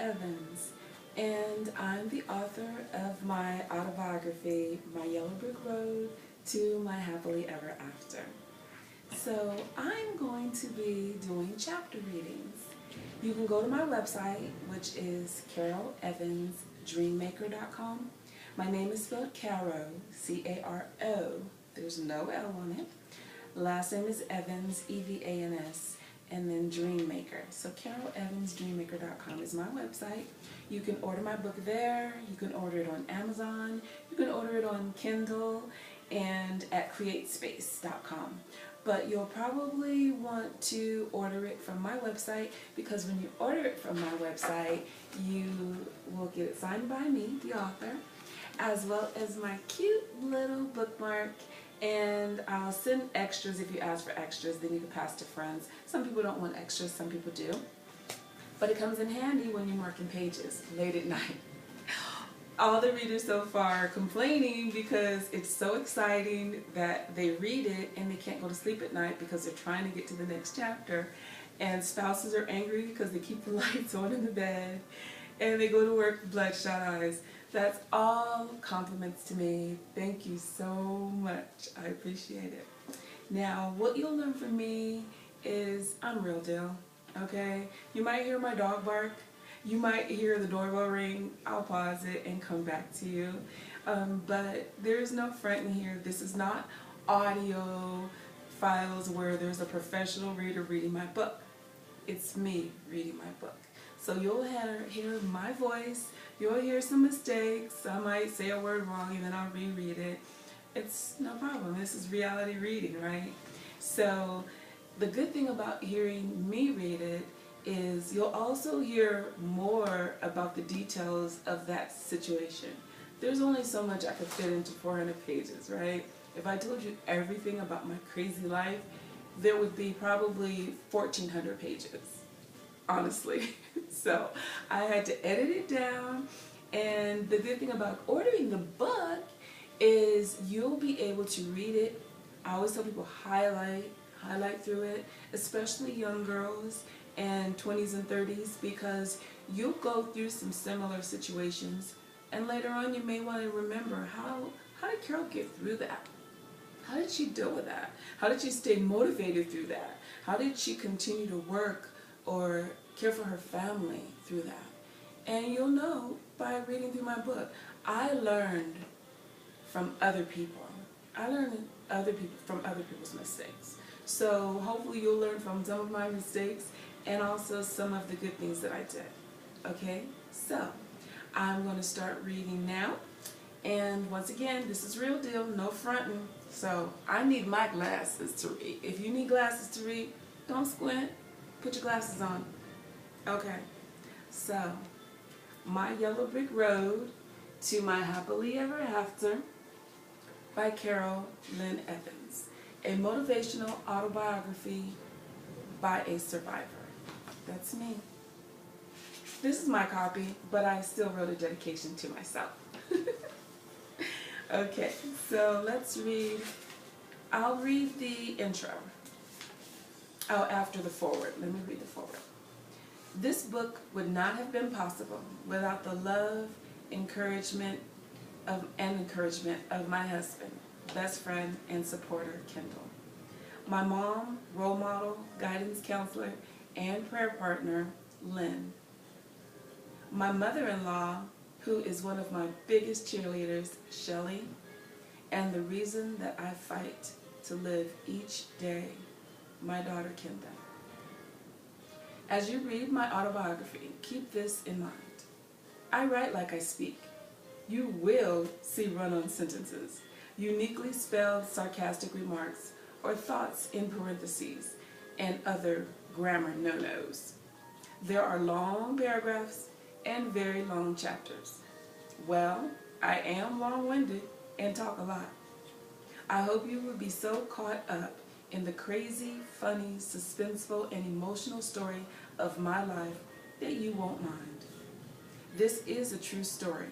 Evans, and I'm the author of my autobiography, My Yellow Brick Road to My Happily Ever After. So I'm going to be doing chapter readings. You can go to my website, which is carolevansdreammaker.com. My name is spelled Caro, C-A-R-O. There's no L on it. Last name is Evans, E-V-A-N-S, and then Dreammaker. So carolevansdreammaker.com is my website. You can order my book there. You can order it on Amazon. You can order it on Kindle and at createspace.com. But you'll probably want to order it from my website, because when you order it from my website, you will get it signed by me, the author, as well as my cute little bookmark. And I'll send extras if you ask for extras, then you can pass to friends. Some people don't want extras, some people do. But it comes in handy when you're marking pages late at night. All the readers so far are complaining because it's so exciting that they read it and they can't go to sleep at night because they're trying to get to the next chapter. And spouses are angry because they keep the lights on in the bed and they go to work with bloodshot eyes. That's all compliments to me. Thank you so much. I appreciate it. Now, what you'll learn from me is I'm real deal, okay? You might hear my dog bark. You might hear the doorbell ring. I'll pause it and come back to you. But there's no front in here. This is not audio files where there's a professional reader reading my book. It's me reading my book. So you'll hear my voice. You'll hear some mistakes. I might say a word wrong and then I'll reread it. It's no problem. This is reality reading, right? So the good thing about hearing me read it is you'll also hear more about the details of that situation. There's only so much I could fit into 400 pages, right? If I told you everything about my crazy life, there would be probably 1,400 pages, honestly. So I had to edit it down, and the good thing about ordering the book is you'll be able to read it. I always tell people highlight through it, especially young girls and 20s and 30s, because you'll go through some similar situations, and later on you may want to remember how did Carol get through that? How did she deal with that? How did she stay motivated through that? How did she continue to work or care for her family through that? And you'll know by reading through my book. I learned from other people. I learned from other people's mistakes. So hopefully you'll learn from some of my mistakes and also some of the good things that I did. Okay, so I'm going to start reading now. And once again, this is real deal, no fronting. So I need my glasses to read. If you need glasses to read, don't squint. Put your glasses on. Okay, so My Yellow Brick Road to My Happily Ever After by Carol Lynn Evans. A motivational autobiography by a survivor. That's me. This is my copy, but I still wrote a dedication to myself. Okay, so let's read. I'll read the intro. Oh, after the foreword. Let me read the foreword. This book would not have been possible without the love, encouragement of my husband, best friend, and supporter, Kendall. My mom, role model, guidance counselor, and prayer partner, Lynn. My mother-in-law, who is one of my biggest cheerleaders, Shelley, and the reason that I fight to live each day, my daughter, Kendall. As you read my autobiography, keep this in mind. I write like I speak. You will see run-on sentences, uniquely spelled sarcastic remarks, or thoughts in parentheses, and other grammar no-nos. There are long paragraphs and very long chapters. Well, I am long-winded and talk a lot. I hope you will be so caught up in the crazy, funny, suspenseful, and emotional story of my life that you won't mind. This is a true story,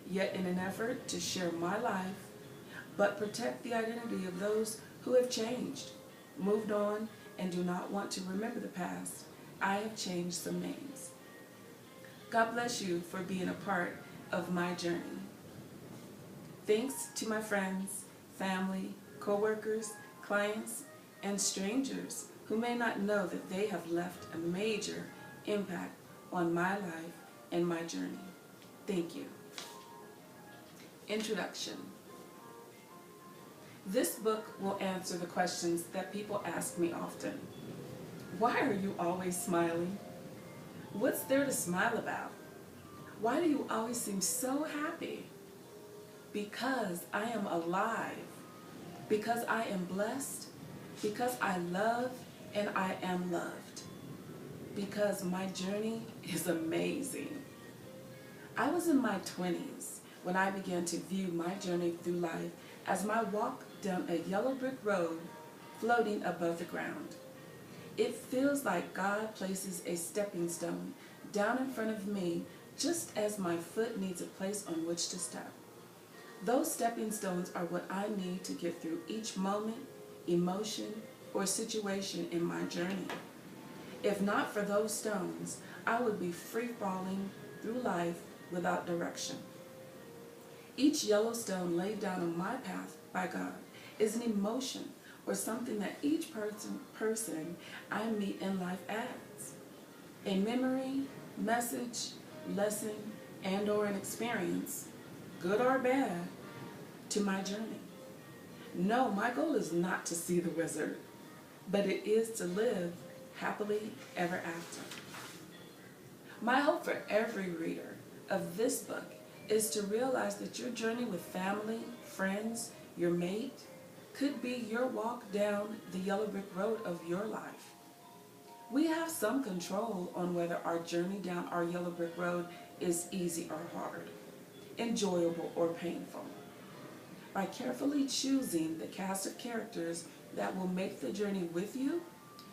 yet in an effort to share my life, but protect the identity of those who have changed, moved on, and do not want to remember the past, I have changed some names. God bless you for being a part of my journey. Thanks to my friends, family, co-workers, clients, and strangers who may not know that they have left a major impact on my life and my journey. Thank you. Introduction. This book will answer the questions that people ask me often. Why are you always smiling? What's there to smile about? Why do you always seem so happy? Because I am alive, because I am blessed, because I love and I am loved, because my journey is amazing. I was in my 20s when I began to view my journey through life as my walk down a yellow brick road floating above the ground. It feels like God places a stepping stone down in front of me just as my foot needs a place on which to step. Those stepping stones are what I need to get through each moment, emotion, or situation in my journey. If not for those stones, I would be free-falling through life without direction. Each yellow stone laid down on my path by God is an emotion or something that each person I meet in life adds. A memory, message, lesson, and or an experience, good or bad, to my journey. No, my goal is not to see the wizard, but it is to live happily ever after. My hope for every reader of this book is to realize that your journey with family, friends, your mate, could be your walk down the yellow brick road of your life. We have some control on whether our journey down our yellow brick road is easy or hard, enjoyable or painful. By carefully choosing the cast of characters that will make the journey with you,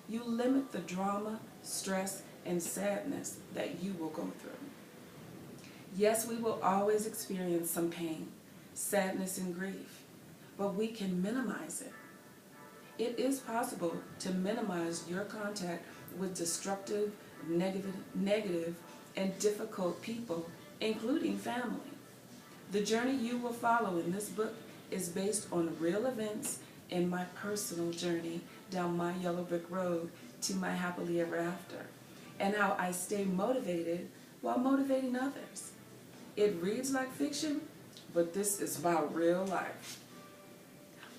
you limit the drama, stress, and sadness that you will go through. Yes, we will always experience some pain, sadness, and grief, but we can minimize it. It is possible to minimize your contact with destructive, negative, and difficult people, including family. The journey you will follow in this book is based on real events in my personal journey down my yellow brick road to my happily ever after, and how I stay motivated while motivating others. It reads like fiction, but this is about real life.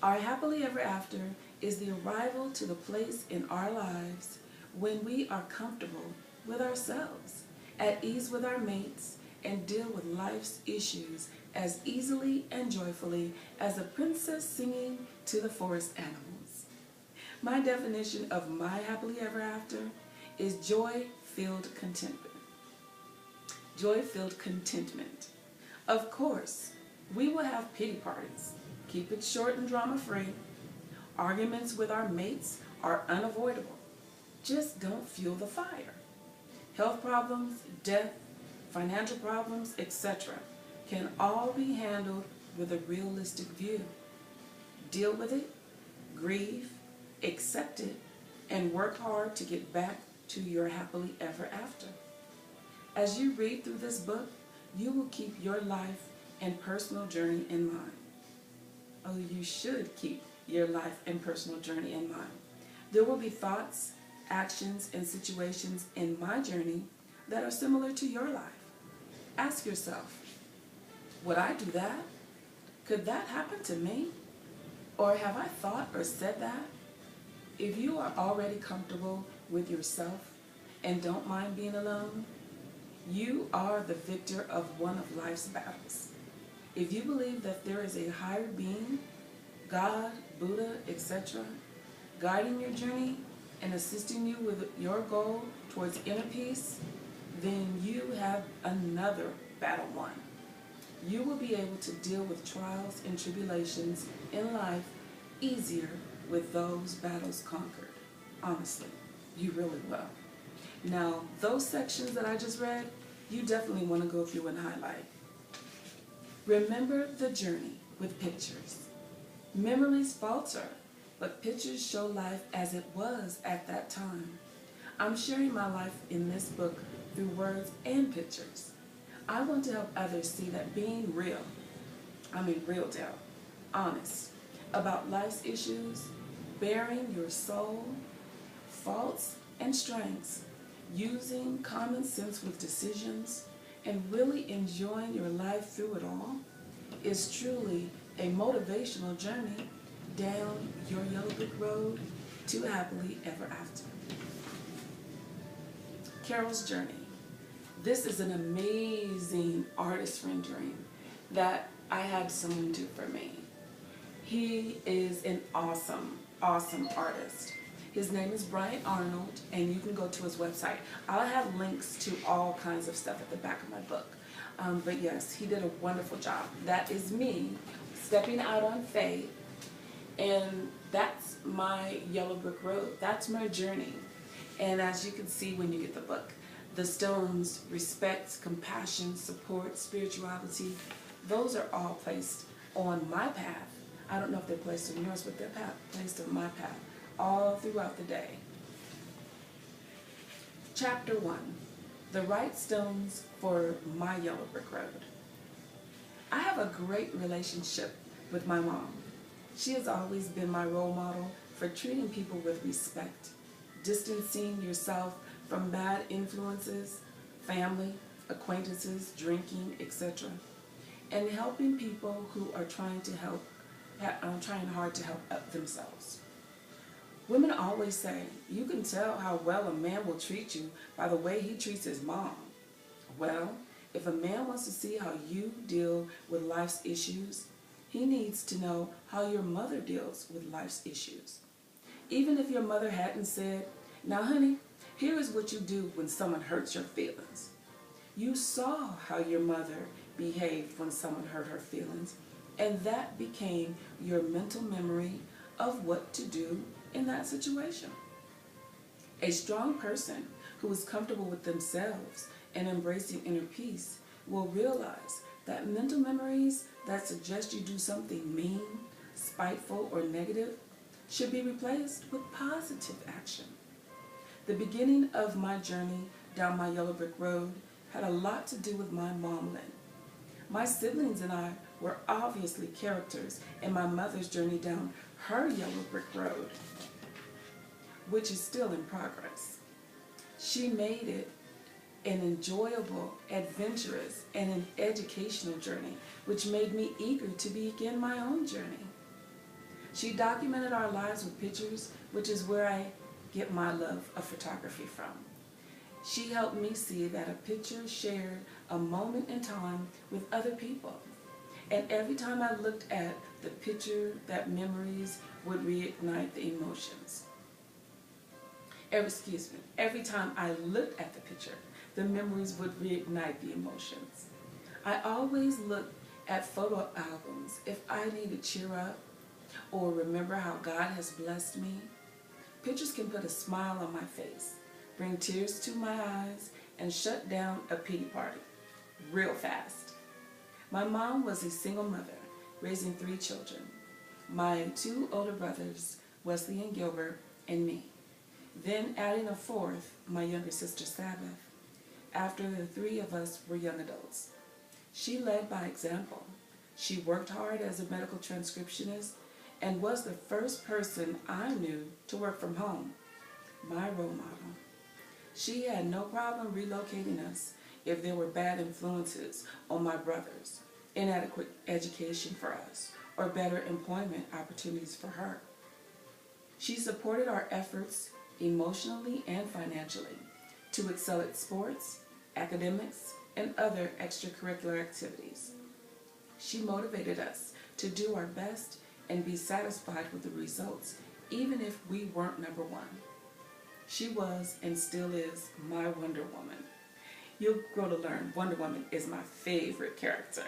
Our happily ever after is the arrival to the place in our lives when we are comfortable with ourselves, at ease with our mates, and deal with life's issues as easily and joyfully as a princess singing to the forest animals. My definition of my happily ever after is joy-filled contentment. Joy-filled contentment. Of course, we will have pity parties. Keep it short and drama-free. Arguments with our mates are unavoidable. Just don't fuel the fire. Health problems, death, financial problems, etc. can all be handled with a realistic view. Deal with it, grieve, accept it, and work hard to get back to your happily ever after. As you read through this book, you will keep your life and personal journey in mind. Oh, you should keep your life and personal journey in mind. There will be thoughts, actions, and situations in my journey that are similar to your life. Ask yourself, would I do that? Could that happen to me? Or have I thought or said that? If you are already comfortable with yourself and don't mind being alone, you are the victor of one of life's battles. If you believe that there is a higher being, God, Buddha, etc., guiding your journey and assisting you with your goal towards inner peace, then you have another battle won. You will be able to deal with trials and tribulations in life easier with those battles conquered. Honestly, you really will. Now, those sections that I just read, you definitely want to go through and highlight. Remember the journey with pictures. Memories falter, but pictures show life as it was at that time. I'm sharing my life in this book through words and pictures. I want to help others see that being real, real down, honest, about life's issues, bearing your soul, faults and strengths, using common sense with decisions, and really enjoying your life through it all is truly a motivational journey down your yellow brick road to happily ever after. Carol's journey. This is an amazing artist rendering that I had someone do for me. He is an awesome, awesome artist. His name is Brian Arnold, and you can go to his website. I'll have links to all kinds of stuff at the back of my book. But yes, he did a wonderful job. That is me stepping out on faith, and that's my yellow brick road. That's my journey. And as you can see when you get the book, the stones, respect, compassion, support, spirituality, those are all placed on my path. I don't know if they're placed on yours, but they're placed on my path all throughout the day. Chapter 1, the right stones for my yellow brick road. I have a great relationship with my mom. She has always been my role model for treating people with respect, distancing yourself from bad influences, family, acquaintances, drinking, etc., and helping people who are trying hard to help themselves. Women always say, you can tell how well a man will treat you by the way he treats his mom. Well, if a man wants to see how you deal with life's issues, he needs to know how your mother deals with life's issues. Even if your mother hadn't said, now honey, here is what you do when someone hurts your feelings. You saw how your mother behaved when someone hurt her feelings, and that became your mental memory of what to do in that situation. A strong person who is comfortable with themselves and embracing inner peace will realize that mental memories that suggest you do something mean, spiteful, or negative should be replaced with positive action. The beginning of my journey down my yellow brick road had a lot to do with my mom, Lynn. My siblings and I were obviously characters in my mother's journey down her yellow brick road, which is still in progress. She made it an enjoyable, adventurous, and an educational journey, which made me eager to begin my own journey. She documented our lives with pictures, which is where I get my love of photography from. She helped me see that a picture shared a moment in time with other people. And every time I looked at the picture, that memories would reignite the emotions. Every time I looked at the picture, the memories would reignite the emotions. I always looked at photo albums if I need to cheer up or remember how God has blessed me. Pictures can put a smile on my face, bring tears to my eyes, and shut down a pity party real fast. My mom was a single mother, raising 3 children. My 2 older brothers, Wesley and Gilbert, and me. Then adding a 4th, my younger sister Sabbath, after the 3 of us were young adults. She led by example. She worked hard as a medical transcriptionist and was the first person I knew to work from home, my role model. She had no problem relocating us if there were bad influences on my brothers, inadequate education for us, or better employment opportunities for her. She supported our efforts emotionally and financially to excel at sports, academics, and other extracurricular activities. She motivated us to do our best and be satisfied with the results, even if we weren't number 1. She was and still is my Wonder Woman. You'll grow to learn Wonder Woman is my favorite character.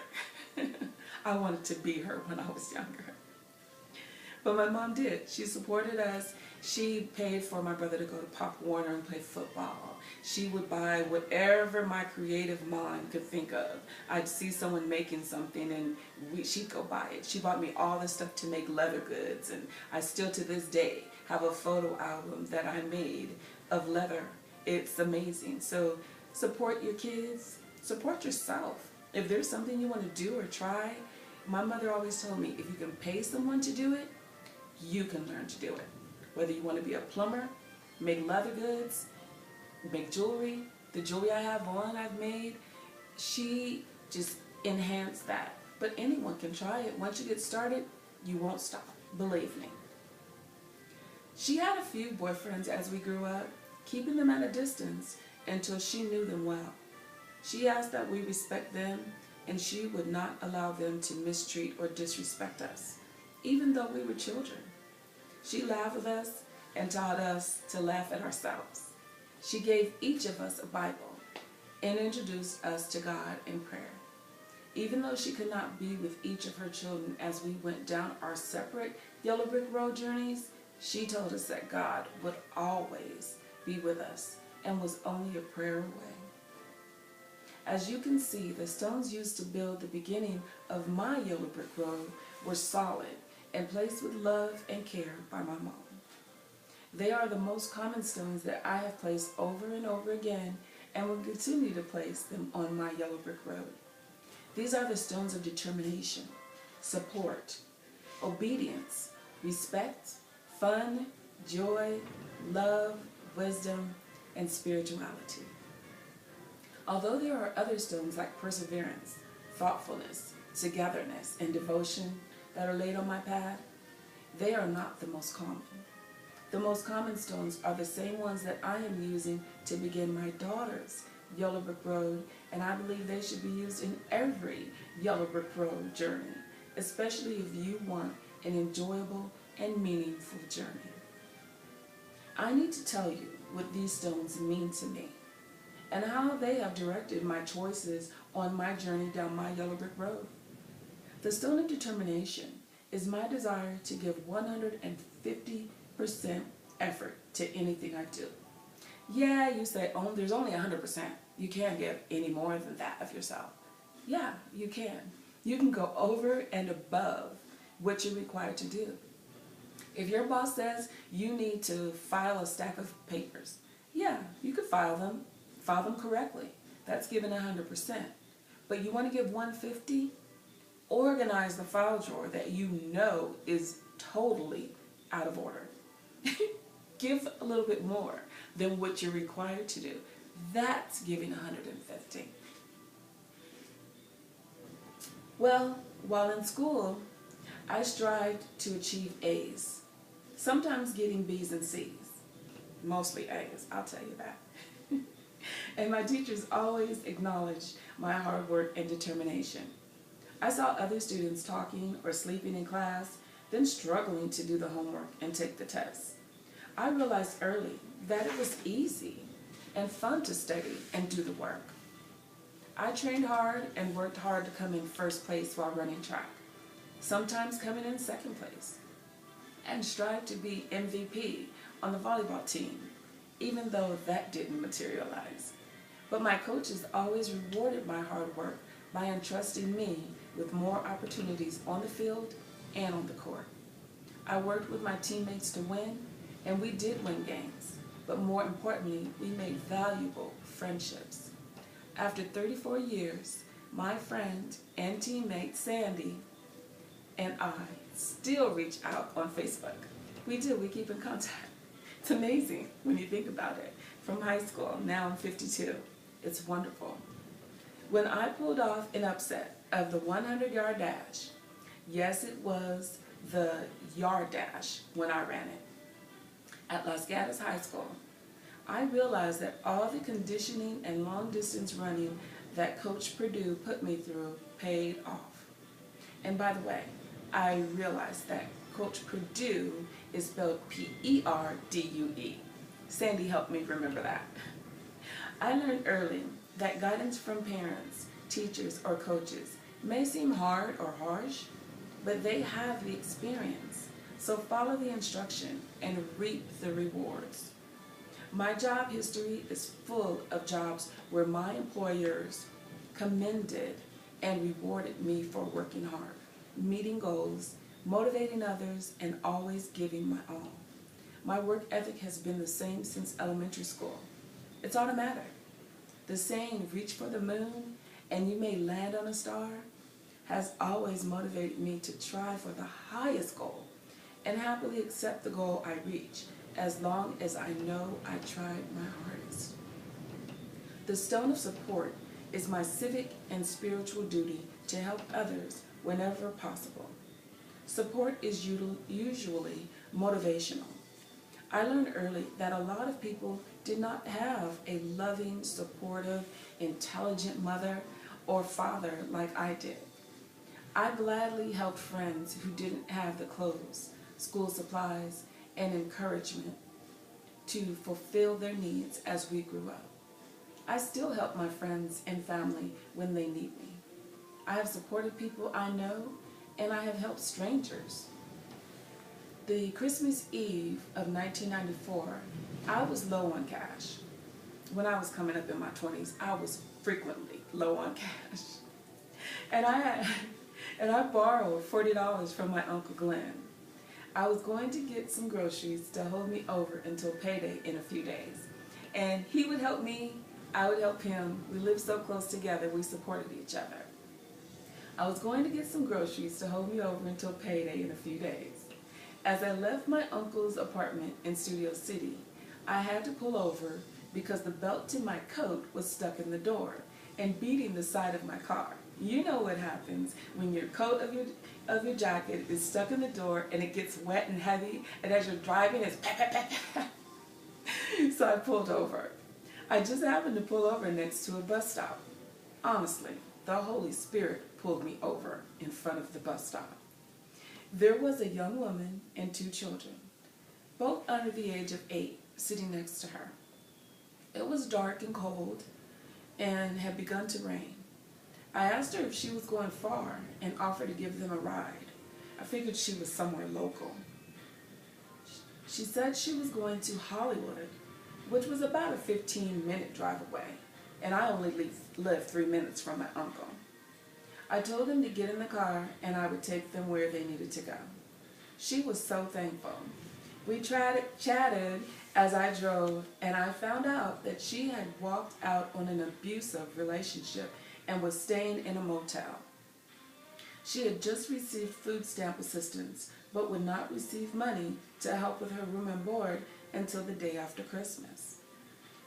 I wanted to be her when I was younger. But my mom did. She supported us. She paid for my brother to go to Pop Warner and play football. She would buy whatever my creative mind could think of. I'd see someone making something and she'd go buy it. She bought me all this stuff to make leather goods, and I still to this day have a photo album that I made of leather. It's amazing. So Support your kids. Support yourself. If there's something you want to do or try, my mother always told me, if you can pay someone to do it, you can learn to do it. Whether you want to be a plumber, make leather goods, make jewelry. The jewelry I have on, I've made. She just enhanced that. But anyone can try it. Once you get started, you won't stop. Believe me. She had a few boyfriends as we grew up, keeping them at a distance until she knew them well. She asked that we respect them, and she would not allow them to mistreat or disrespect us, even though we were children. She laughed with us and taught us to laugh at ourselves. She gave each of us a Bible and introduced us to God in prayer. Even though she could not be with each of her children as we went down our separate yellow brick road journeys, she told us that God would always be with us and was only a prayer away. As you can see, the stones used to build the beginning of my yellow brick road were solid and placed with love and care by my mom. They are the most common stones that I have placed over and over again and will continue to place them on my yellow brick road. These are the stones of determination, support, obedience, respect, fun, joy, love, wisdom, and spirituality. Although there are other stones like perseverance, thoughtfulness, togetherness, and devotion that are laid on my path, they are not the most common. The most common stones are the same ones that I am using to begin my daughter's yellow brick road, and I believe they should be used in every yellow brick road journey, especially if you want an enjoyable and meaningful journey. I need to tell you what these stones mean to me and how they have directed my choices on my journey down my yellow brick road. The stone of determination is my desire to give 150% effort to anything I do. Yeah, you say, oh, there's only 100%. You can't give any more than that of yourself. Yeah, you can. You can go over and above what you're required to do. If your boss says you need to file a stack of papers, yeah, you could file them correctly. That's giving 100%. But you want to give 150? Organize the file drawer that you know is totally out of order. Give a little bit more than what you're required to do. That's giving 150. Well, while in school, I strived to achieve A's, sometimes getting B's and C's, mostly A's, I'll tell you that. And my teachers always acknowledged my hard work and determination. I saw other students talking or sleeping in class, then struggling to do the homework and take the tests. I realized early that it was easy and fun to study and do the work. I trained hard and worked hard to come in first place while running track, sometimes coming in second place, and strived to be MVP on the volleyball team, even though that didn't materialize. But my coaches always rewarded my hard work by entrusting me with more opportunities on the field and on the court. I worked with my teammates to win, and we did win games, but more importantly, we made valuable friendships. After 34 years, my friend and teammate Sandy and I still reach out on Facebook. We do, we keep in contact. It's amazing when you think about it. From high school, now I'm 52. It's wonderful. When I pulled off an upset of the 100-yard dash, yes, it was the yard dash when I ran it, at Los Gatos High School, I realized that all the conditioning and long-distance running that Coach Perdue put me through paid off. And by the way, I realized that Coach Perdue is spelled P-E-R-D-U-E. Sandy helped me remember that. I learned early that guidance from parents, teachers, or coaches may seem hard or harsh, but they have the experience. So follow the instruction and reap the rewards. My job history is full of jobs where my employers commended and rewarded me for working hard, meeting goals, motivating others, and always giving my all. My work ethic has been the same since elementary school. It's automatic. The saying, reach for the moon and you may land on a star, has always motivated me to try for the highest goal and happily accept the goal I reach as long as I know I tried my hardest. The stone of support is my civic and spiritual duty to help others whenever possible. Support is usually motivational. I learned early that a lot of people did not have a loving, supportive, intelligent mother or father like I did. I gladly helped friends who didn't have the clothes, school supplies, and encouragement to fulfill their needs as we grew up. I still help my friends and family when they need me. I have supported people I know, and I have helped strangers. The Christmas Eve of 1994, I was low on cash. When I was coming up in my 20s, I was frequently low on cash. And I borrowed $40 from my Uncle Glenn. I was going to get some groceries to hold me over until payday in a few days. And he would help me, I would help him. We lived so close together, we supported each other. I was going to get some groceries to hold me over until payday in a few days. As I left my uncle's apartment in Studio City, I had to pull over because the belt to my coat was stuck in the door and beating the side of my car. You know what happens when your coat of your jacket is stuck in the door and it gets wet and heavy, and as you're driving it's pat, pat, pat, pat. So I pulled over. I just happened to pull over next to a bus stop. Honestly, the Holy Spirit pulled me over in front of the bus stop. There was a young woman and 2 children, both under the age of 8, sitting next to her. It was dark and cold and had begun to rain. I asked her if she was going far and offered to give them a ride. I figured she was somewhere local. She said she was going to Hollywood, which was about a 15-minute drive away, and I only lived 3 minutes from my uncle. I told him to get in the car and I would take them where they needed to go. She was so thankful. We chatted as I drove, and I found out that she had walked out on an abusive relationship and was staying in a motel. She had just received food stamp assistance, but would not receive money to help with her room and board until the day after Christmas.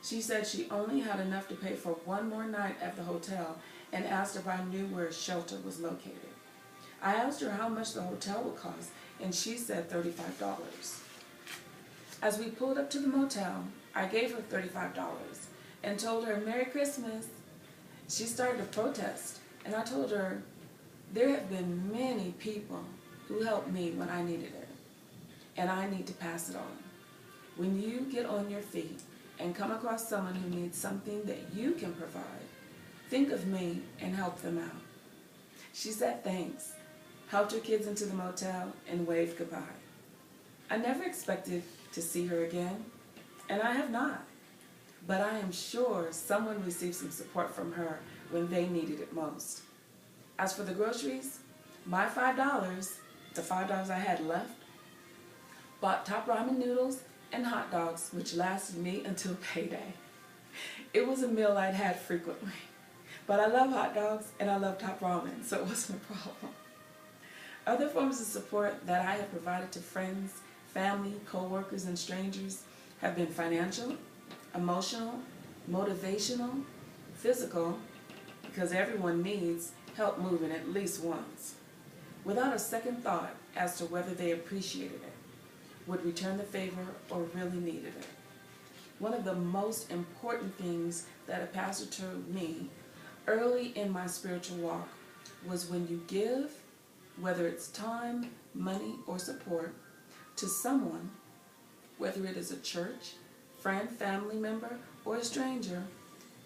She said she only had enough to pay for 1 more night at the hotel and asked if I knew where a shelter was located. I asked her how much the hotel would cost, and she said $35. As we pulled up to the motel, I gave her $35 and told her Merry Christmas. She started to protest, and I told her there have been many people who helped me when I needed it, and I need to pass it on. When you get on your feet and come across someone who needs something that you can provide, think of me and help them out. She said thanks, helped her kids into the motel, and waved goodbye. I never expected to see her again, and I have not. But I am sure someone received some support from her when they needed it most. As for the groceries, my $5, the $5 I had left, bought top ramen noodles and hot dogs, which lasted me until payday. It was a meal I'd had frequently, but I love hot dogs and I love top ramen, so it wasn't a problem. Other forms of support that I have provided to friends, family, co-workers, and strangers have been financial, emotional, motivational, physical, because everyone needs help moving at least once, without a second thought as to whether they appreciated it, would return the favor, or really needed it. One of the most important things that a pastor told me early in my spiritual walk was when you give, whether it's time, money, or support, to someone, whether it is a church, friend, family member, or a stranger,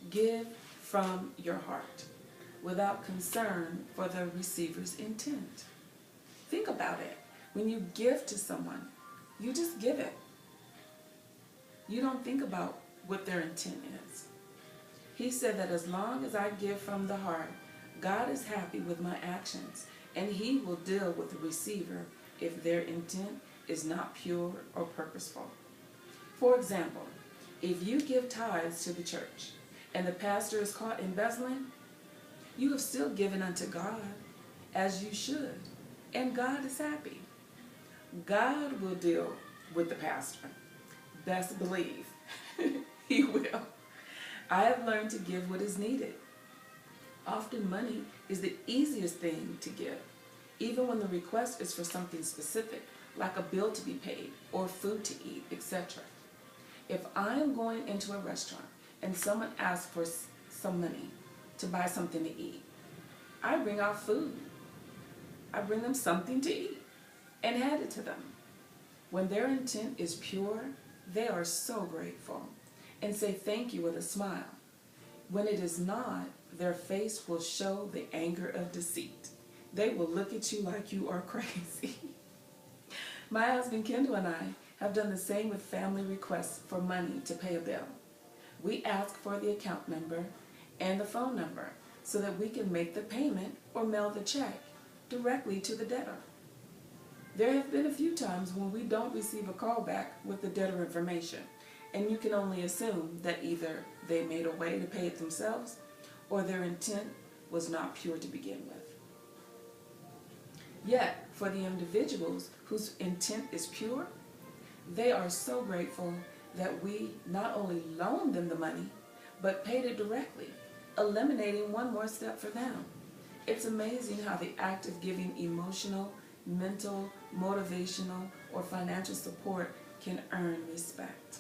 give from your heart, without concern for the receiver's intent. Think about it. When you give to someone, you just give it. You don't think about what their intent is. He said that as long as I give from the heart, God is happy with my actions, and He will deal with the receiver if their intent is not pure or purposeful. For example, if you give tithes to the church, and the pastor is caught embezzling, you have still given unto God as you should, and God is happy. God will deal with the pastor. Best believe he will. I have learned to give what is needed. Often money is the easiest thing to give, even when the request is for something specific, like a bill to be paid or food to eat, etc. If I am going into a restaurant and someone asks for some money to buy something to eat, I bring out food. I bring them something to eat and hand it to them. When their intent is pure, they are so grateful and say thank you with a smile. When it is not, their face will show the anger of deceit. They will look at you like you are crazy. My husband Kendall and I have done the same with family requests for money to pay a bill. We ask for the account number and the phone number so that we can make the payment or mail the check directly to the debtor. There have been a few times when we don't receive a call back with the debtor information, and you can only assume that either they made a way to pay it themselves or their intent was not pure to begin with. Yet, for the individuals whose intent is pure, they are so grateful that we not only loaned them the money, but paid it directly, eliminating one more step for them. It's amazing how the act of giving emotional, mental, motivational, or financial support can earn respect.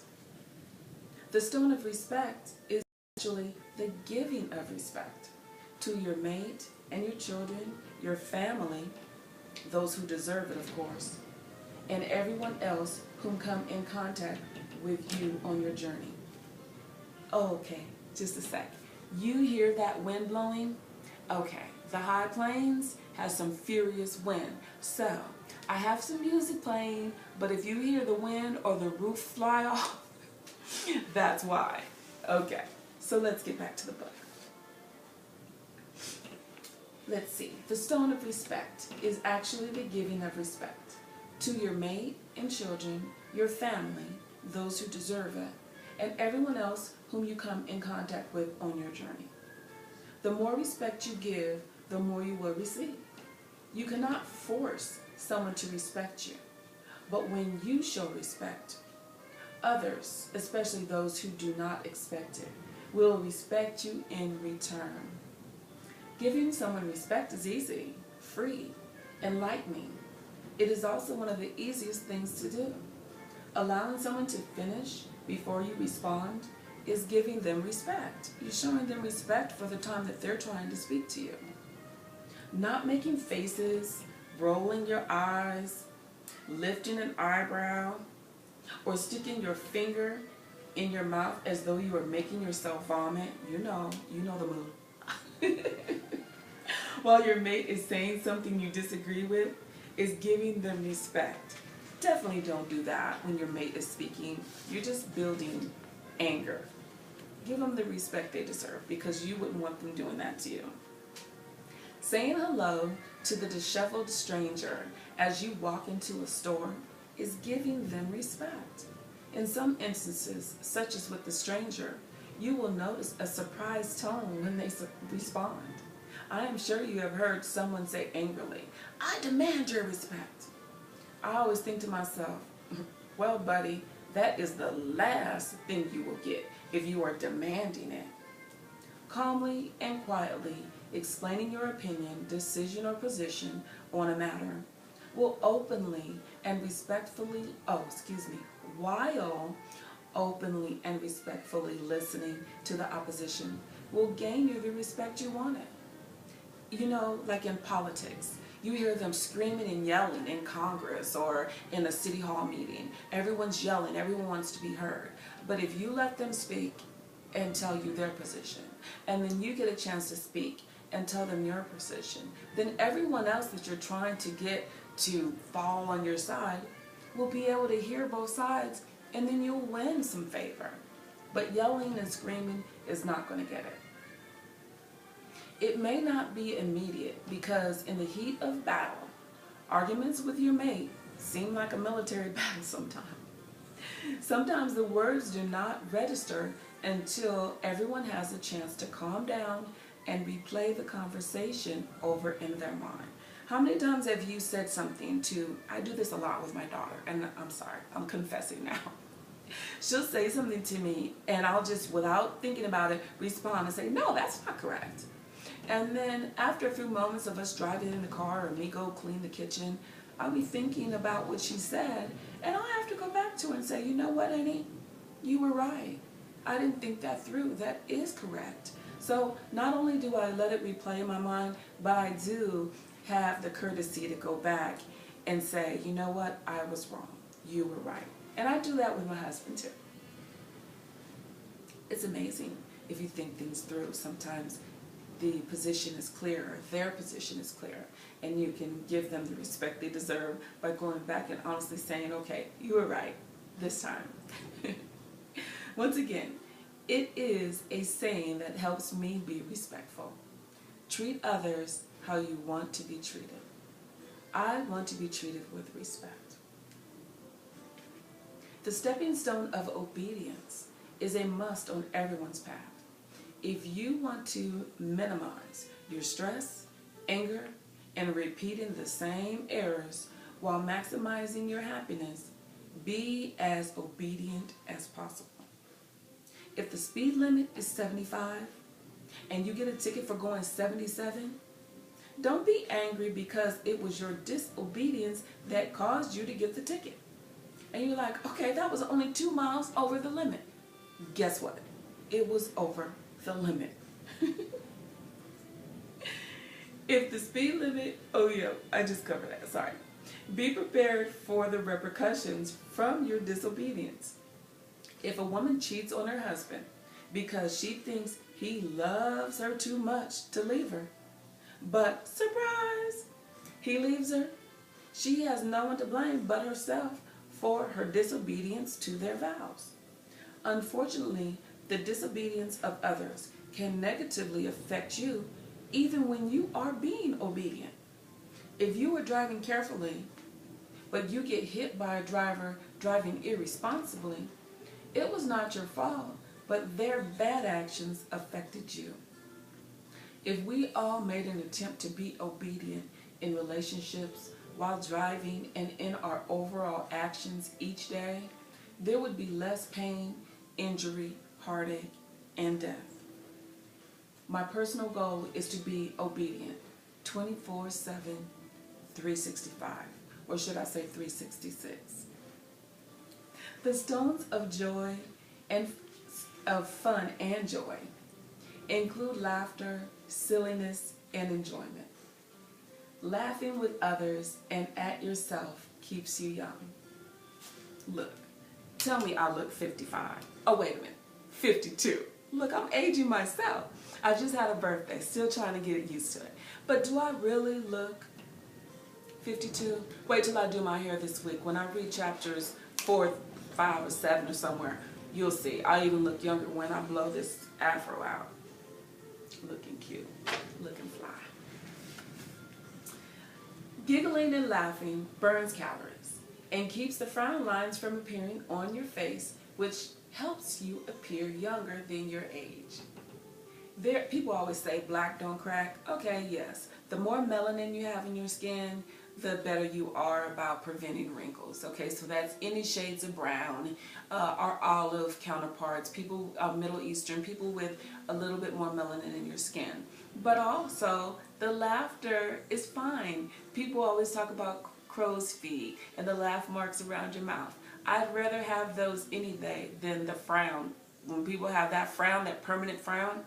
The stone of respect is actually the giving of respect to your mate and your children, your family, those who deserve it, of course, and everyone else whom come in contact with you on your journey. Okay, just a sec. You hear that wind blowing? Okay, the high plains has some furious wind. So, I have some music playing, but if you hear the wind or the roof fly off, that's why. Okay, so let's get back to the book. Let's see. The stone of respect is actually the giving of respect to your mate and children, your family, those who deserve it, and everyone else whom you come in contact with on your journey. The more respect you give, the more you will receive. You cannot force someone to respect you, but when you show respect, others, especially those who do not expect it, will respect you in return. Giving someone respect is easy, free, enlightening. It is also one of the easiest things to do. Allowing someone to finish before you respond is giving them respect. You're showing them respect for the time that they're trying to speak to you. Not making faces, rolling your eyes, lifting an eyebrow, or sticking your finger in your mouth as though you are making yourself vomit. You know the move. While your mate is saying something you disagree with, is giving them respect. Definitely don't do that when your mate is speaking. You're just building anger. Give them the respect they deserve because you wouldn't want them doing that to you. Saying hello to the disheveled stranger as you walk into a store is giving them respect. In some instances, such as with the stranger, you will notice a surprised tone when they respond. I am sure you have heard someone say angrily, "I demand your respect." I always think to myself, well, buddy, that is the last thing you will get if you are demanding it. Calmly and quietly explaining your opinion, decision, or position on a matter will openly and respectfully, while openly and respectfully listening to the opposition will gain you the respect you wanted. You know, like in politics, you hear them screaming and yelling in Congress or in a city hall meeting. Everyone's yelling, everyone wants to be heard. But if you let them speak and tell you their position, and then you get a chance to speak and tell them your position, then everyone else that you're trying to get to fall on your side will be able to hear both sides, and then you'll win some favor. But yelling and screaming is not going to get it. It may not be immediate because in the heat of battle, arguments with your mate seem like a military battle sometimes. Sometimes the words do not register until everyone has a chance to calm down and replay the conversation over in their mind. How many times have you said something to, I do this a lot with my daughter, and I'm sorry, I'm confessing now. She'll say something to me, and I'll just, without thinking about it, respond and say, no, that's not correct. And then after a few moments of us driving in the car or me go clean the kitchen, I'll be thinking about what she said, and I'll have to go back to her and say, you know what, honey, you were right. I didn't think that through. That is correct. So not only do I let it replay in my mind, but I do have the courtesy to go back and say, you know what, I was wrong. You were right. And I do that with my husband too. It's amazing if you think things through. Sometimes the position is clearer, their position is clearer, and you can give them the respect they deserve by going back and honestly saying, okay, you were right this time. Once again, it is a saying that helps me be respectful. Treat others how you want to be treated. I want to be treated with respect. The stepping stone of obedience is a must on everyone's path. If you want to minimize your stress, anger, and repeating the same errors while maximizing your happiness, be as obedient as possible. If the speed limit is 75 and you get a ticket for going 77, don't be angry because it was your disobedience that caused you to get the ticket. And you're like, okay, that was only 2 miles over the limit. Guess what? It was over the limit. If the speed limit, oh yeah, I just covered that, sorry. Be prepared for the repercussions from your disobedience. If a woman cheats on her husband because she thinks he loves her too much to leave her, but surprise, he leaves her, she has no one to blame but herself for her disobedience to their vows. Unfortunately, the disobedience of others can negatively affect you even when you are being obedient. If you are driving carefully, but you get hit by a driver driving irresponsibly, it was not your fault, but their bad actions affected you. If we all made an attempt to be obedient in relationships while driving and in our overall actions each day, there would be less pain, injury, heartache, and death. My personal goal is to be obedient 24/7, 365, or should I say 366. The stones of joy and of fun and joy include laughter, silliness, and enjoyment. Laughing with others and at yourself keeps you young. Look, tell me I look 55. Oh, wait a minute, 52. Look, I'm aging myself. I just had a birthday, still trying to get used to it. But do I really look 52? Wait till I do my hair this week. When I read chapters 4, 5, or 7 or somewhere, you'll see. I even look younger when I blow this afro out. Looking cute, looking fly. Giggling and laughing burns calories and keeps the frown lines from appearing on your face, which helps you appear younger than your age. People always say black don't crack. Okay, yes. The more melanin you have in your skin, the better you are about preventing wrinkles. Okay, so that's any shades of brown, our olive counterparts, people, Middle Eastern, people with a little bit more melanin in your skin. But also, the laughter is fine. People always talk about crow's feet and the laugh marks around your mouth. I'd rather have those any day than the frown. When people have that frown, that permanent frown,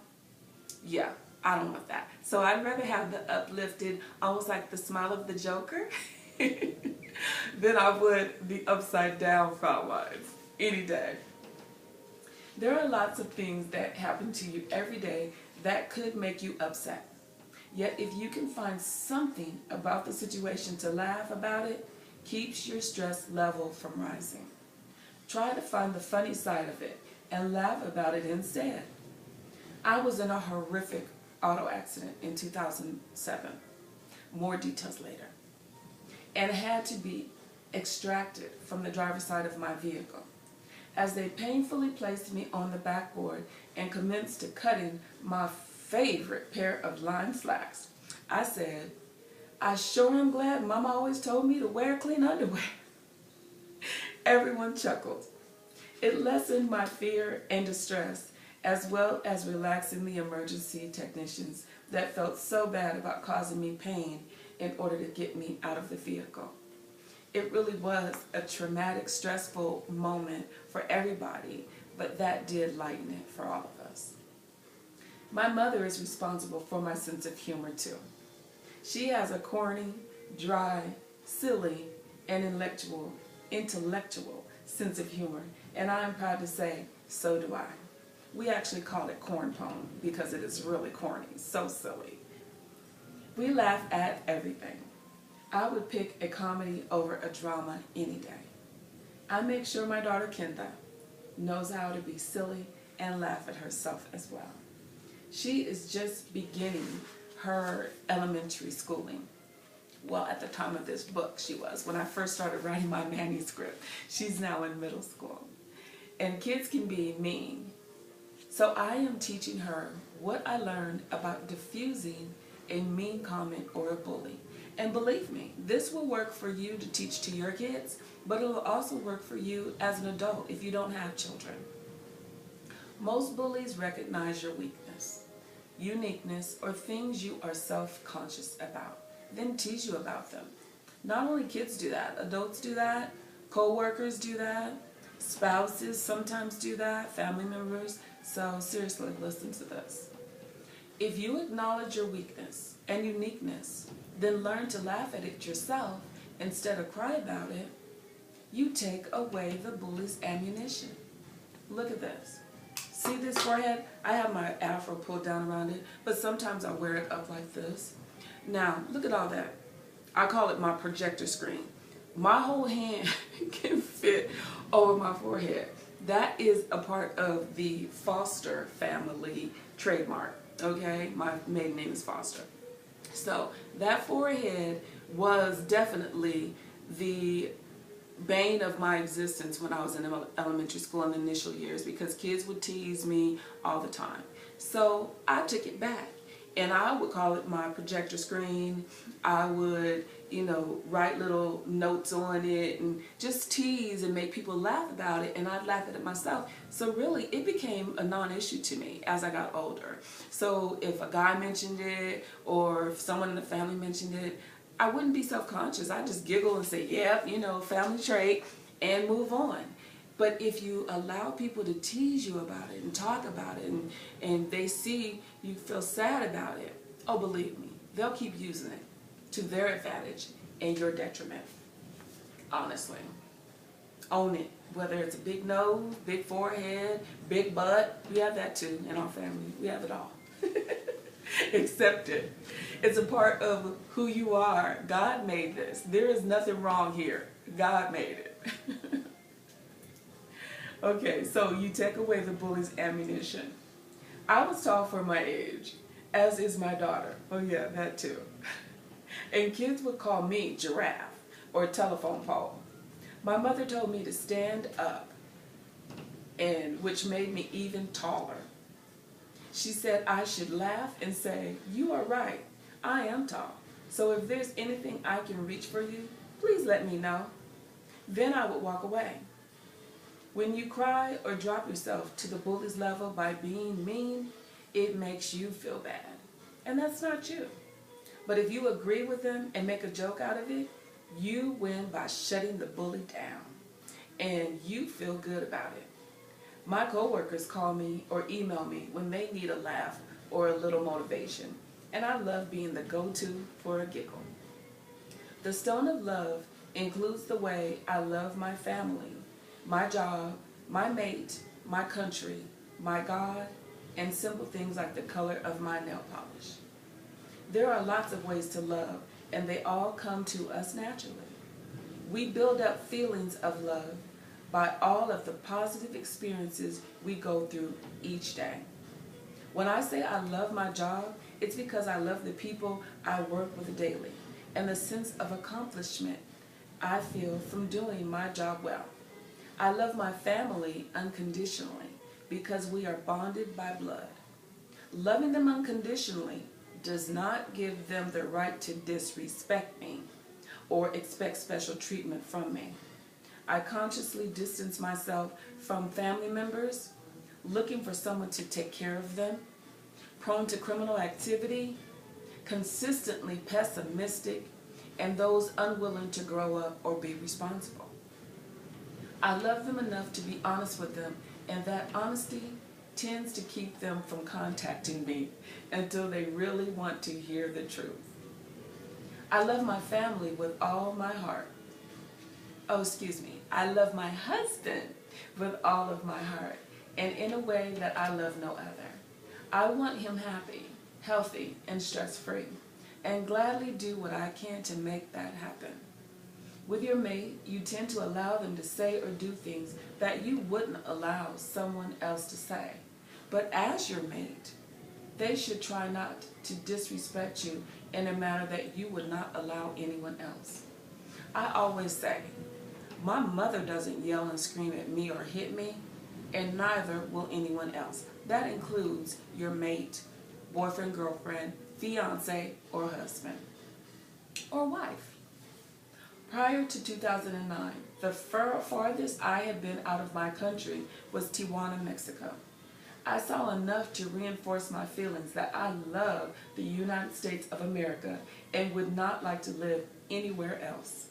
yeah, I don't want that. So I'd rather have the uplifted, almost like the smile of the Joker, than I would the upside down frown lines any day. There are lots of things that happen to you every day that could make you upset. Yet if you can find something about the situation to laugh about it, keeps your stress level from rising. Try to find the funny side of it and laugh about it instead. I was in a horrific auto accident in 2007. More details later. And had to be extracted from the driver's side of my vehicle. as they painfully placed me on the backboard and commenced to cutting my favorite pair of lime slacks. I said, "I sure am glad Mama always told me to wear clean underwear." Everyone chuckled. It lessened my fear and distress, as well as relaxing the emergency technicians that felt so bad about causing me pain in order to get me out of the vehicle. It really was a traumatic, stressful moment for everybody, but that did lighten it for all of us. My mother is responsible for my sense of humor too. She has a corny, dry, silly, and intellectual sense of humor, and I am proud to say, so do I. We actually call it corn pone because it is really corny, so silly. We laugh at everything. I would pick a comedy over a drama any day. I make sure my daughter Kenda knows how to be silly and laugh at herself as well. She is just beginning her elementary schooling. Well, at the time of this book, she was. When I first started writing my manuscript, she's now in middle school. And kids can be mean. So I am teaching her what I learned about diffusing a mean comment or a bully. And believe me, this will work for you to teach to your kids, but it will also work for you as an adult if you don't have children. Most bullies recognize your weakness, uniqueness, or things you are self-conscious about, then tease you about them. Not only kids do that, adults do that, co-workers do that, spouses sometimes do that, family members. So seriously, listen to this. If you acknowledge your weakness and uniqueness, then learn to laugh at it yourself instead of cry about it, you take away the bully's ammunition. Look at this. See this forehead? I have my afro pulled down around it, but sometimes I wear it up like this. Now, look at all that. I call it my projector screen. My whole hand can fit over my forehead. That is a part of the Foster family trademark, okay? My maiden name is Foster. So that forehead was definitely the bane of my existence when I was in elementary school in the initial years because kids would tease me all the time. So I took it back and I would call it my projector screen. I would, write little notes on it and just tease and make people laugh about it, and I'd laugh at it myself. So really it became a non-issue to me as I got older. So if a guy mentioned it or if someone in the family mentioned it, I wouldn't be self-conscious. I'd just giggle and say, yep, family trait, and move on. But if you allow people to tease you about it and talk about it and they see you feel sad about it, oh, believe me, they'll keep using it to their advantage and your detriment. Honestly. Own it. Whether it's a big nose, big forehead, big butt, we have that too in our family. We have it all. Accept it. It's a part of who you are. God made this. There is nothing wrong here. God made it. Okay, so you take away the bully's ammunition. I was tall for my age, as is my daughter. Oh yeah, that too. And kids would call me giraffe or telephone pole. My mother told me to stand up, and which made me even taller. She said I should laugh and say, "You are right, I am tall. So if there's anything I can reach for you, please let me know." Then I would walk away. When you cry or drop yourself to the bully's level by being mean, it makes you feel bad. And that's not you. But if you agree with them and make a joke out of it, you win by shutting the bully down. And you feel good about it. My coworkers call me or email me when they need a laugh or a little motivation. And I love being the go-to for a giggle. The stone of love includes the way I love my family, my job, my mate, my country, my God, and simple things like the color of my nail polish. There are lots of ways to love, and they all come to us naturally. We build up feelings of love by all of the positive experiences we go through each day. When I say I love my job, it's because I love the people I work with daily and the sense of accomplishment I feel from doing my job well. I love my family unconditionally because we are bonded by blood. Loving them unconditionally does not give them the right to disrespect me or expect special treatment from me. I consciously distance myself from family members looking for someone to take care of them, prone to criminal activity, consistently pessimistic, and those unwilling to grow up or be responsible. I love them enough to be honest with them, and that honesty tends to keep them from contacting me until they really want to hear the truth. I love my family with all my heart. I love my husband with all of my heart, and in a way that I love no other. I want him happy, healthy, and stress-free, and gladly do what I can to make that happen. With your mate, you tend to allow them to say or do things that you wouldn't allow someone else to say. But as your mate, they should try not to disrespect you in a manner that you would not allow anyone else. I always say, my mother doesn't yell and scream at me or hit me, and neither will anyone else. That includes your mate, boyfriend, girlfriend, fiance, or husband, or wife. Prior to 2009, the farthest I had been out of my country was Tijuana, Mexico. I saw enough to reinforce my feelings that I love the United States of America and would not like to live anywhere else.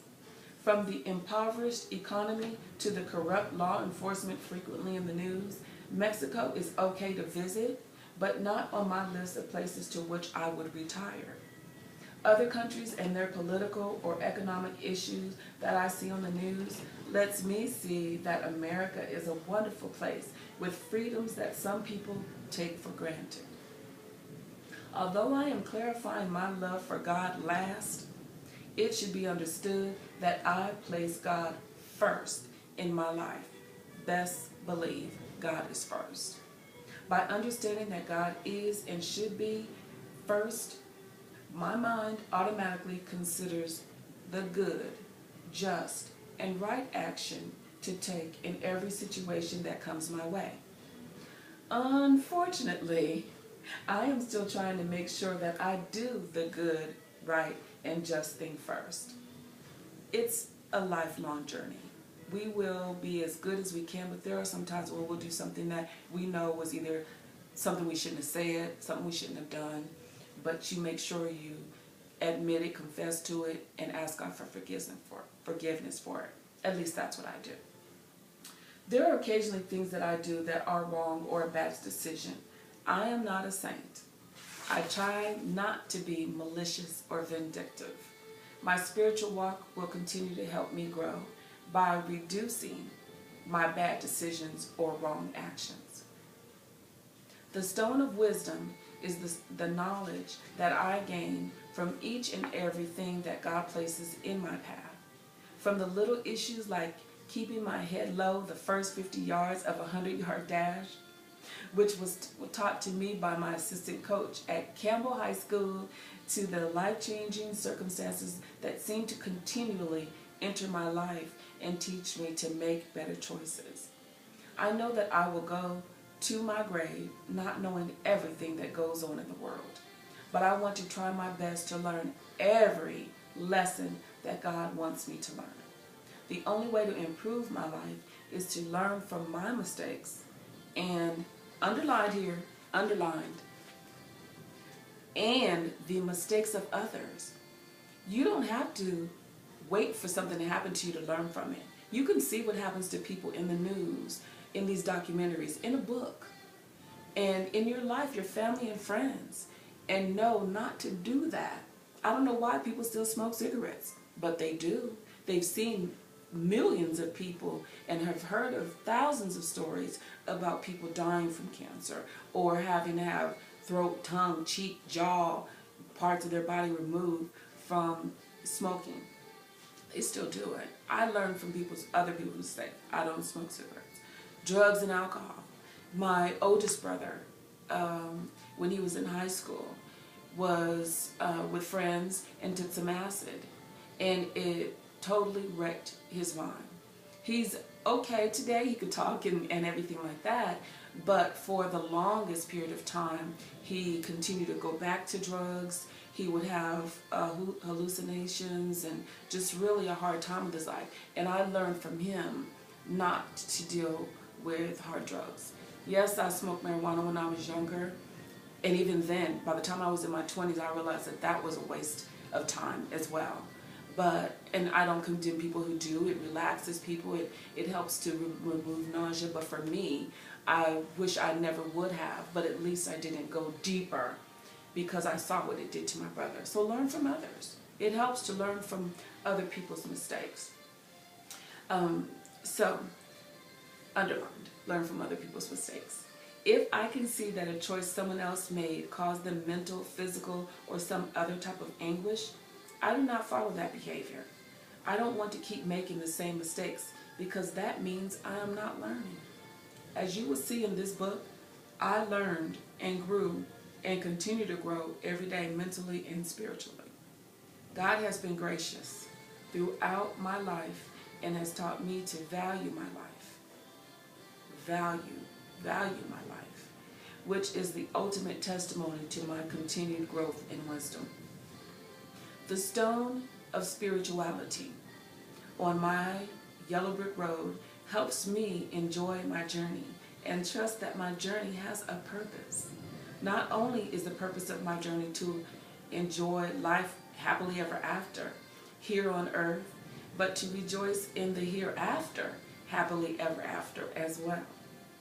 From the impoverished economy to the corrupt law enforcement frequently in the news, Mexico is okay to visit, but not on my list of places to which I would retire. Other countries and their political or economic issues that I see on the news lets me see that America is a wonderful place with freedoms that some people take for granted. Although I am clarifying my love for God last, it should be understood that I place God first in my life. Best believe God is first. By understanding that God is and should be first, my mind automatically considers the good, just, and right action to take in every situation that comes my way. Unfortunately, I am still trying to make sure that I do the good, right, and just thing first. It's a lifelong journey. We will be as good as we can, but there are some times where we'll do something that we know was either something we shouldn't have said, something we shouldn't have done, but you make sure you admit it, confess to it, and ask God for forgiveness for it. At least that's what I do. There are occasionally things that I do that are wrong or a bad decision. I am not a saint. I try not to be malicious or vindictive. My spiritual walk will continue to help me grow by reducing my bad decisions or wrong actions. The stone of wisdom is the knowledge that I gain from each and everything that God places in my path. From the little issues like keeping my head low the first 50 yards of a 100-yard dash, which was taught to me by my assistant coach at Campbell High School, to the life-changing circumstances that seem to continually enter my life and teach me to make better choices. I know that I will go to my grave not knowing everything that goes on in the world, but I want to try my best to learn every lesson that God wants me to learn. The only way to improve my life is to learn from my mistakes, and underlined here, underlined, and the mistakes of others. You don't have to wait for something to happen to you to learn from it. You can see what happens to people in the news, in these documentaries, in a book, and in your life, your family and friends, and know not to do that. I don't know why people still smoke cigarettes, but they do. They've seen millions of people and have heard of thousands of stories about people dying from cancer or having to have throat, tongue, cheek, jaw, parts of their body removed from smoking. They still do it. I learned from other people who say, I don't smoke cigarettes. Drugs and alcohol. My oldest brother, when he was in high school, was with friends and took some acid, and it totally wrecked his mind. He's okay, today he could talk and everything like that, but for the longest period of time, he continued to go back to drugs. He would have hallucinations and just really a hard time with his life. And I learned from him not to deal with hard drugs. Yes, I smoked marijuana when I was younger. And even then, by the time I was in my 20s, I realized that that was a waste of time as well. But, and I don't condemn people who do. It relaxes people. It helps to remove nausea. But for me, I wish I never would have. But at least I didn't go deeper because I saw what it did to my brother. So learn from others. It helps to learn from other people's mistakes. So, underlined, learn from other people's mistakes. If I can see that a choice someone else made caused them mental, physical, or some other type of anguish, I do not follow that behavior. I don't want to keep making the same mistakes because that means I am not learning. As you will see in this book, I learned and grew and continue to grow every day mentally and spiritually. God has been gracious throughout my life and has taught me to value my life. Value my life, which is the ultimate testimony to my continued growth in wisdom. The stone of spirituality on my yellow brick road helps me enjoy my journey and trust that my journey has a purpose. Not only is the purpose of my journey to enjoy life happily ever after here on earth, but to rejoice in the hereafter happily ever after as well.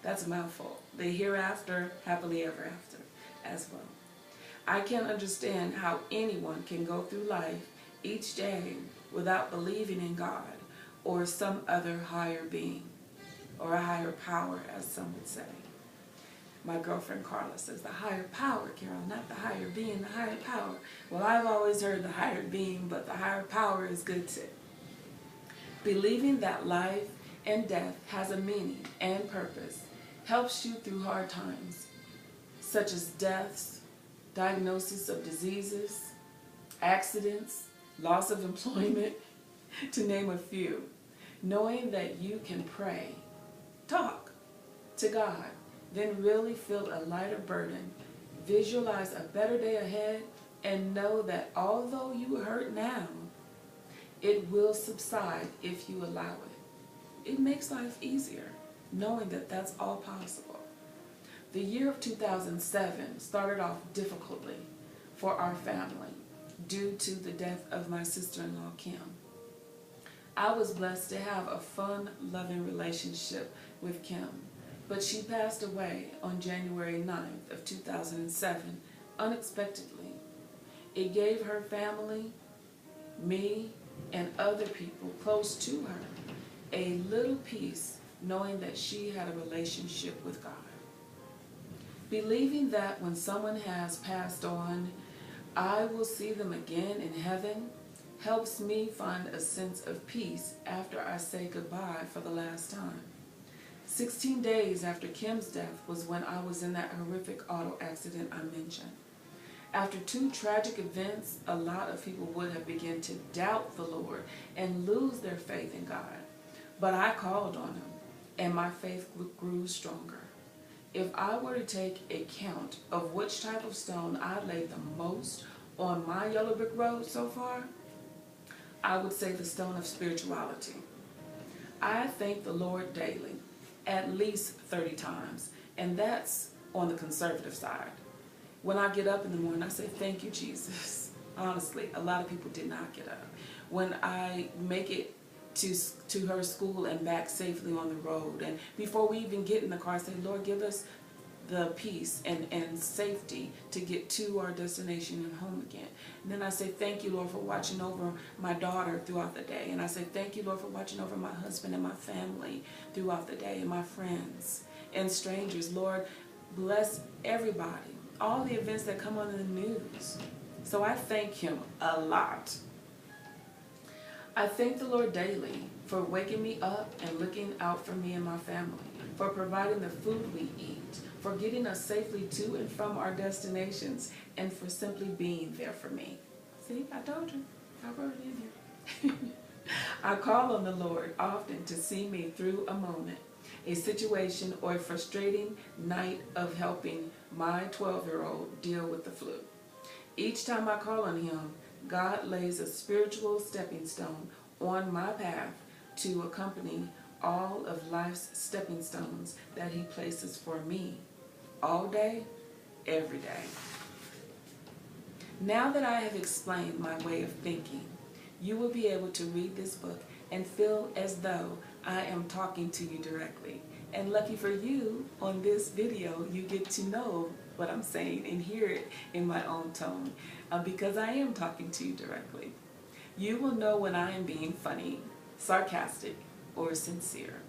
That's a mouthful. The hereafter happily ever after as well. I can't understand how anyone can go through life each day without believing in God or some other higher being or a higher power, as some would say. My girlfriend Carla says the higher power, Carol, not the higher being, the higher power. Well, I've always heard the higher being, but the higher power is good too. Believing that life and death has a meaning and purpose helps you through hard times, such as deaths, diagnosis of diseases, accidents, loss of employment, to name a few. Knowing that you can pray, talk to God, then really feel a lighter burden, visualize a better day ahead, and know that although you hurt now, it will subside if you allow it. It makes life easier, knowing that that's all possible. The year of 2007 started off difficultly for our family due to the death of my sister-in-law, Kim. I was blessed to have a fun, loving relationship with Kim, but she passed away on January 9th of 2007 unexpectedly. It gave her family, me, and other people close to her a little peace knowing that she had a relationship with God. Believing that when someone has passed on, I will see them again in heaven helps me find a sense of peace after I say goodbye for the last time. 16 days after Kim's death was when I was in that horrific auto accident I mentioned. After two tragic events, a lot of people would have begun to doubt the Lord and lose their faith in God. But I called on Him, and my faith grew stronger. If I were to take a count of which type of stone I laid the most on my yellow brick road so far, I would say the stone of spirituality. I thank the Lord daily, at least 30 times, and that's on the conservative side. When I get up in the morning, I say, thank you, Jesus. Honestly, a lot of people did not get up. When I make it to her school and back safely on the road, and before we even get in the car, I say, Lord, give us the peace and safety to get to our destination and home again. And then I say, thank you, Lord, for watching over my daughter throughout the day. And I say, thank you, Lord, for watching over my husband and my family throughout the day, and my friends and strangers. Lord, bless everybody, all the events that come on in the news. So I thank Him a lot. I thank the Lord daily for waking me up and looking out for me and my family, for providing the food we eat, for getting us safely to and from our destinations, and for simply being there for me. See, I told you. I wrote it in here. I call on the Lord often to see me through a moment, a situation, or a frustrating night of helping my 12-year-old deal with the flu. Each time I call on him, God lays a spiritual stepping stone on my path to accompany all of life's stepping stones that he places for me all day, every day. Now that I have explained my way of thinking, you will be able to read this book and feel as though I am talking to you directly. And lucky for you, on this video, you get to know what I'm saying and hear it in my own tone, because I am talking to you directly. You will know when I am being funny, sarcastic, or sincere.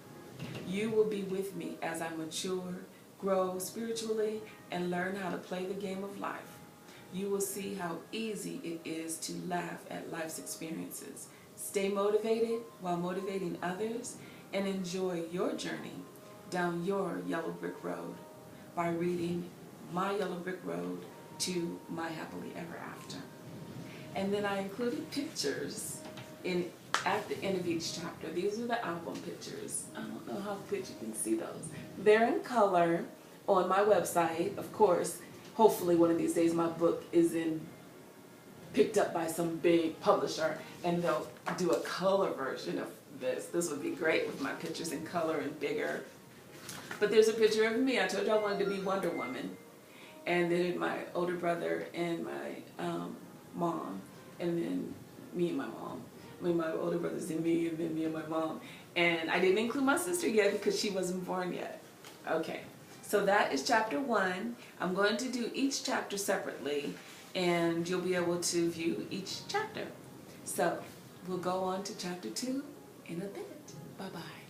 You will be with me as I mature, grow spiritually, and learn how to play the game of life. You will see how easy it is to laugh at life's experiences, stay motivated while motivating others, and enjoy your journey down your yellow brick road by reading My Yellow Brick Road to My Happily Ever After. And then I included pictures at the end of each chapter. These are the album pictures. I don't know how good you can see those. They're in color on my website, of course. Hopefully one of these days my book is picked up by some big publisher and they'll do a color version of this. This would be great with my pictures in color and bigger. But there's a picture of me. I told you I wanted to be Wonder Woman. And then my older brother and my mom, and then me and my mom. I mean, my older brother's and me, and then me and my mom. And I didn't include my sister yet because she wasn't born yet. Okay. So that is chapter 1. I'm going to do each chapter separately, and you'll be able to view each chapter. So we'll go on to chapter 2 in a bit. Bye-bye.